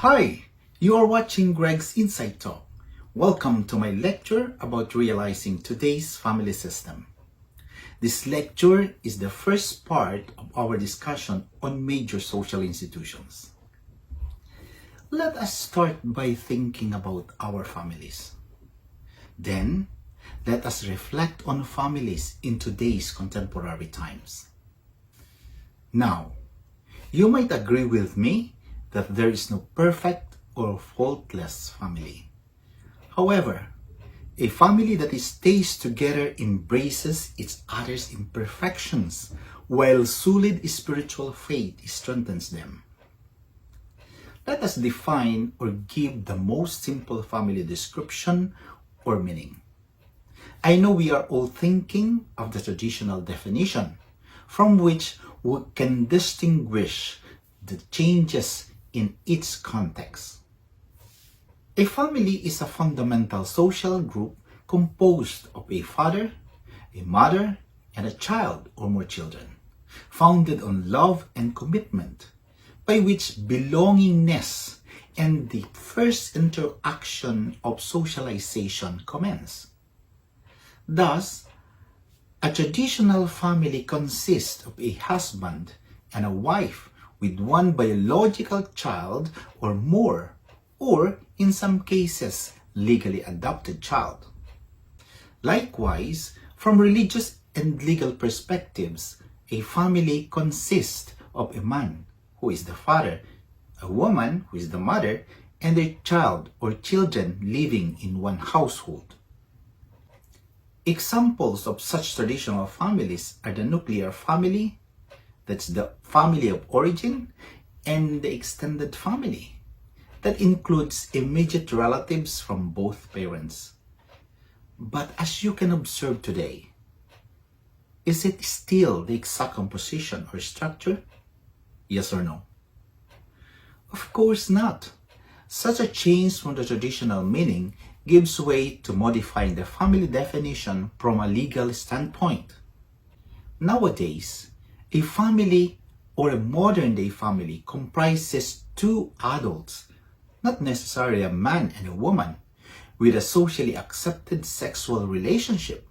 Hi, you are watching Greg's Insight Talk. Welcome to my lecture about realizing today's family system. This lecture is the first part of our discussion on major social institutions. Let us start by thinking about our families. Then, let us reflect on families in today's contemporary times. Now, you might agree with me that there is no perfect or faultless family. However, a family that stays together embraces its other's imperfections, while solid spiritual faith strengthens them. Let us define or give the most simple family description or meaning. I know we are all thinking of the traditional definition, from which we can distinguish the changes in its context. A family is a fundamental social group composed of a father, a mother, and a child or more children, founded on love and commitment, by which belongingness and the first interaction of socialization commence. Thus, a traditional family consists of a husband and a wife with one biological child or more, or in some cases, legally adopted child. Likewise, from religious and legal perspectives, a family consists of a man, who is the father, a woman, who is the mother, and a child or children living in one household. Examples of such traditional families are the nuclear family, that's the family of origin, and the extended family, that includes immediate relatives from both parents. But as you can observe today, is it still the exact composition or structure? Yes or no? Of course not. Such a change from the traditional meaning gives way to modifying the family definition from a legal standpoint. Nowadays, a family or a modern-day family comprises two adults, not necessarily a man and a woman, with a socially accepted sexual relationship,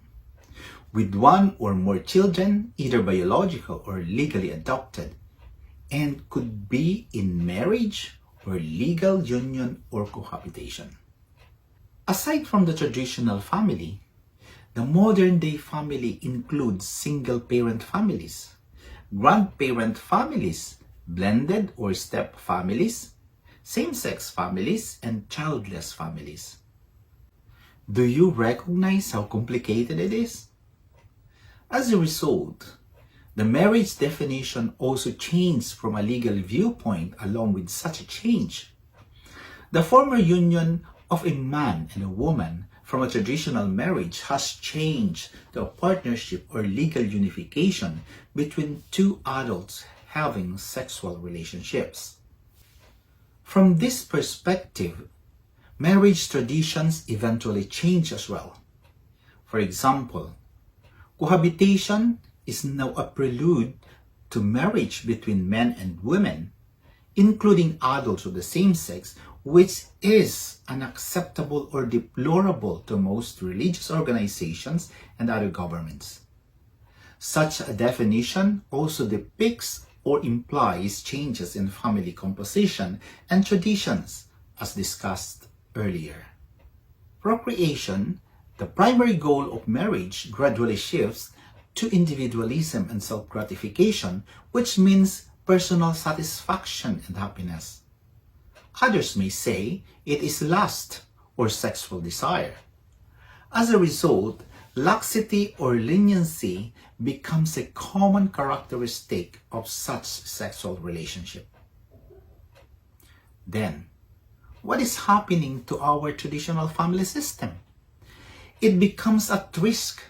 with one or more children, either biological or legally adopted, and could be in marriage or legal union or cohabitation. Aside from the traditional family, the modern-day family includes single-parent families, grandparent families, blended or step families, same-sex families, and childless families. Do you recognize how complicated it is? As a result, the marriage definition also changed from a legal viewpoint along with such a change. The former union of a man and a woman from a traditional marriage has changed to a partnership or legal unification between two adults having sexual relationships. From this perspective, marriage traditions eventually change as well. For example, cohabitation is now a prelude to marriage between men and women, including adults of the same sex, which is unacceptable or deplorable to most religious organizations and other governments. Such a definition also depicts or implies changes in family composition and traditions, as discussed earlier. Procreation, the primary goal of marriage, gradually shifts to individualism and self-gratification, which means personal satisfaction and happiness. Others may say it is lust or sexual desire. As a result, laxity or leniency becomes a common characteristic of such sexual relationship. Then, what is happening to our traditional family system? It becomes at risk.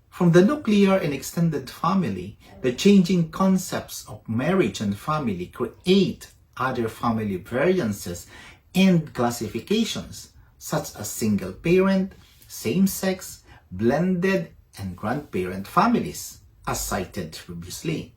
From the nuclear and extended family, the changing concepts of marriage and family create other family variances and classifications, such as single parent, same-sex, blended, and grandparent families, as cited previously.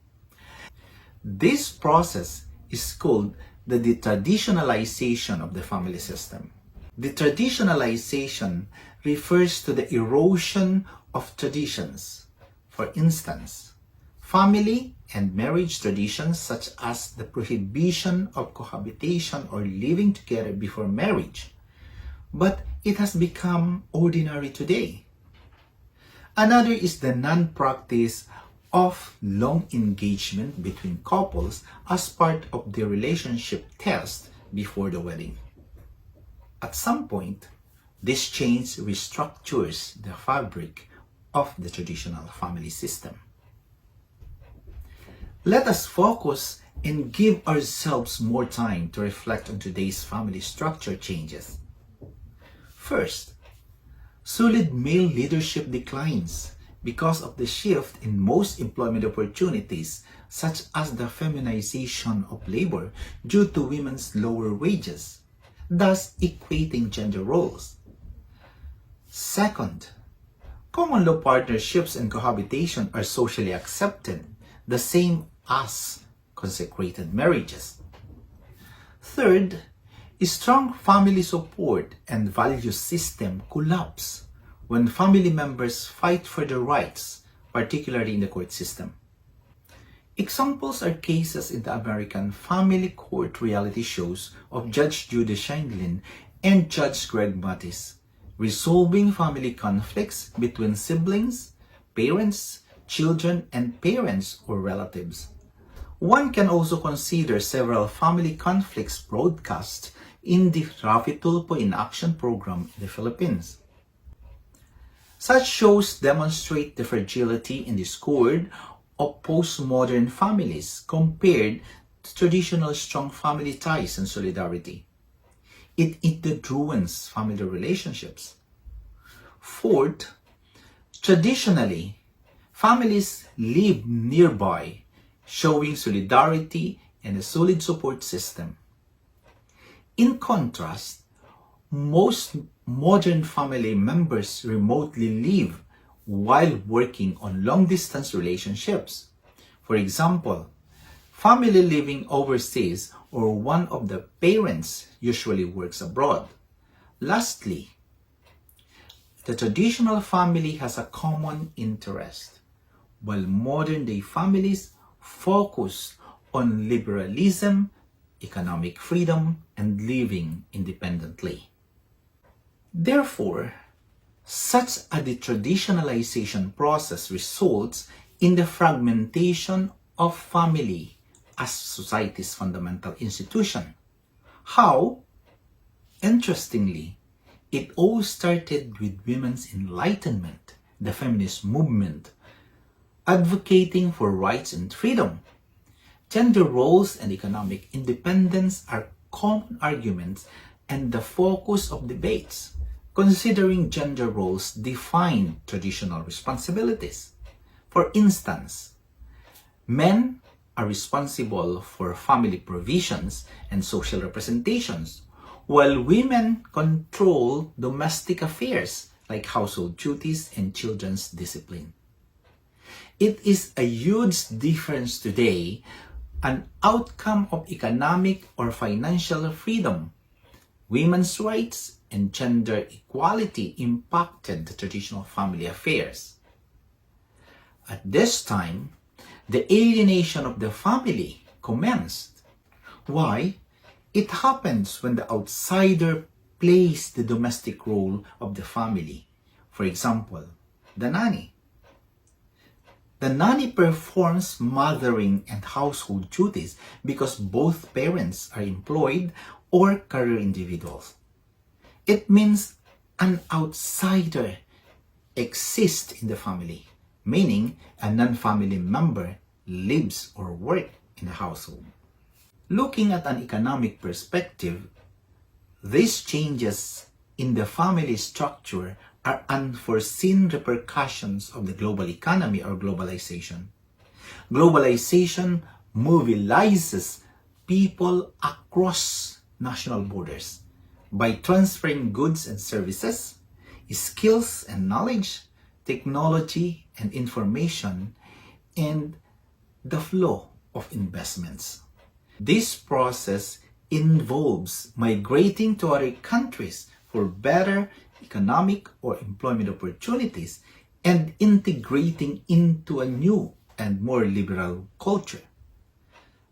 This process is called the detraditionalization of the family system. Detraditionalization refers to the erosion of traditions. For instance, family and marriage traditions such as the prohibition of cohabitation or living together before marriage, but it has become ordinary today. Another is the non-practice of long engagement between couples as part of the relationship test before the wedding. At some point, this change restructures the fabric of the traditional family system. Let us focus and give ourselves more time to reflect on today's family structure changes. First, solid male leadership declines because of the shift in most employment opportunities, such as the feminization of labor due to women's lower wages, thus equating gender roles. Second, common law partnerships and cohabitation are socially accepted, the same as consecrated marriages. Third, a strong family support and value system collapse when family members fight for their rights, particularly in the court system. Examples are cases in the American family court reality shows of Judge Judy Scheindlin and Judge Greg Mattis, resolving family conflicts between siblings, parents, children, and parents or relatives. One can also consider several family conflicts broadcast in the Rafi Tulfo in Action program in the Philippines. Such shows demonstrate the fragility in discord of postmodern families compared to traditional strong family ties and solidarity. It ruins family relationships. Fourth, traditionally, families live nearby, showing solidarity and a solid support system. In contrast, most modern family members remotely live while working on long-distance relationships. For example, family living overseas or one of the parents usually works abroad. Lastly, the traditional family has a common interest, while modern-day families focus on liberalism, economic freedom, and living independently. Therefore, such a detraditionalization process results in the fragmentation of family as society's fundamental institution. How? Interestingly, it all started with women's enlightenment, the feminist movement, advocating for rights and freedom. Gender roles and economic independence are common arguments and the focus of debates, considering gender roles define traditional responsibilities. For instance, men are responsible for family provisions and social representations, while women control domestic affairs like household duties and children's discipline. It is a huge difference today, an outcome of economic or financial freedom. Women's rights and gender equality impacted the traditional family affairs. At this time, the alienation of the family commenced. Why? It happens when the outsider plays the domestic role of the family. For example, the nanny. The nanny performs mothering and household duties because both parents are employed or career individuals. It means an outsider exists in the family, meaning a non-family member lives or works in the household. Looking at an economic perspective, these changes in the family structure are unforeseen repercussions of the global economy or globalization. Globalization mobilizes people across national borders by transferring goods and services, skills and knowledge, technology and information, and the flow of investments. This process involves migrating to other countries for better economic or employment opportunities and integrating into a new and more liberal culture.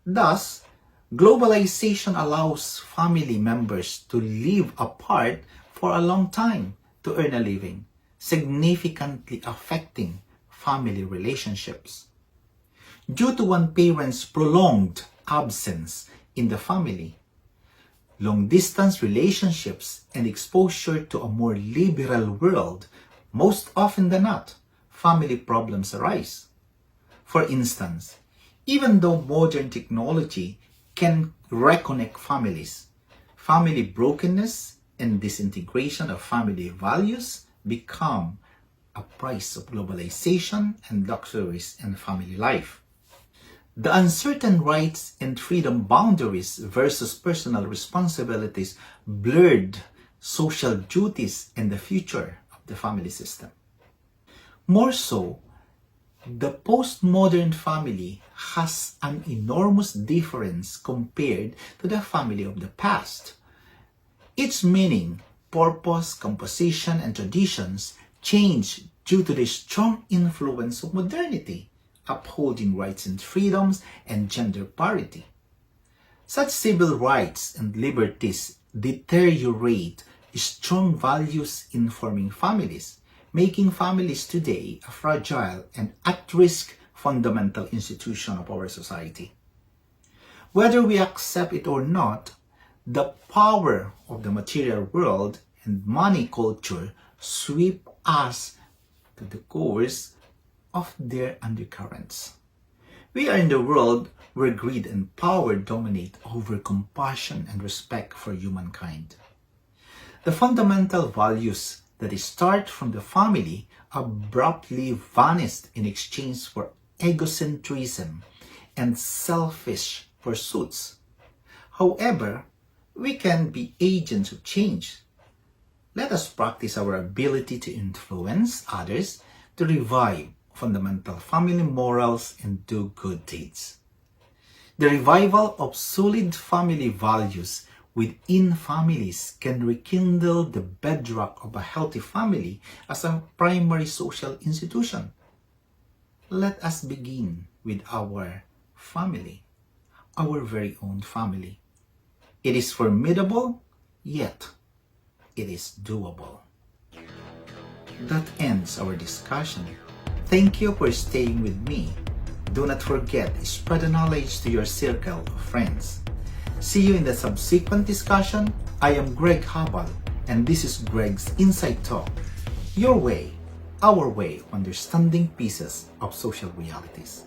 Thus, globalization allows family members to live apart for a long time to earn a living, significantly affecting family relationships. Due to one parent's prolonged absence in the family, long-distance relationships and exposure to a more liberal world, most often than not, family problems arise. For instance, even though modern technology can reconnect families, family brokenness and disintegration of family values become a price of globalization and luxuries in family life. The uncertain rights and freedom boundaries versus personal responsibilities blurred social duties and the future of the family system. More so, the postmodern family has an enormous difference compared to the family of the past. Its meaning, purpose, composition, and traditions change due to the strong influence of modernity, upholding rights and freedoms and gender parity. Such civil rights and liberties deteriorate strong values in forming families, making families today a fragile and at-risk fundamental institution of our society. Whether we accept it or not, the power of the material world and money culture sweep us to the course of their undercurrents. We are in the world where greed and power dominate over compassion and respect for humankind. The fundamental values that start from the family abruptly vanished in exchange for egocentrism and selfish pursuits. However, we can be agents of change. Let us practice our ability to influence others to revive fundamental family morals and do good deeds. The revival of solid family values within families can rekindle the bedrock of a healthy family as a primary social institution. Let us begin with our family, our very own family. It is formidable, yet it is doable. That ends our discussion. Thank you for staying with me. Do not forget, spread the knowledge to your circle of friends. See you in the subsequent discussion. I am Greg Habal, and this is Greg's Inside Talk. Your way, our way of understanding pieces of social realities.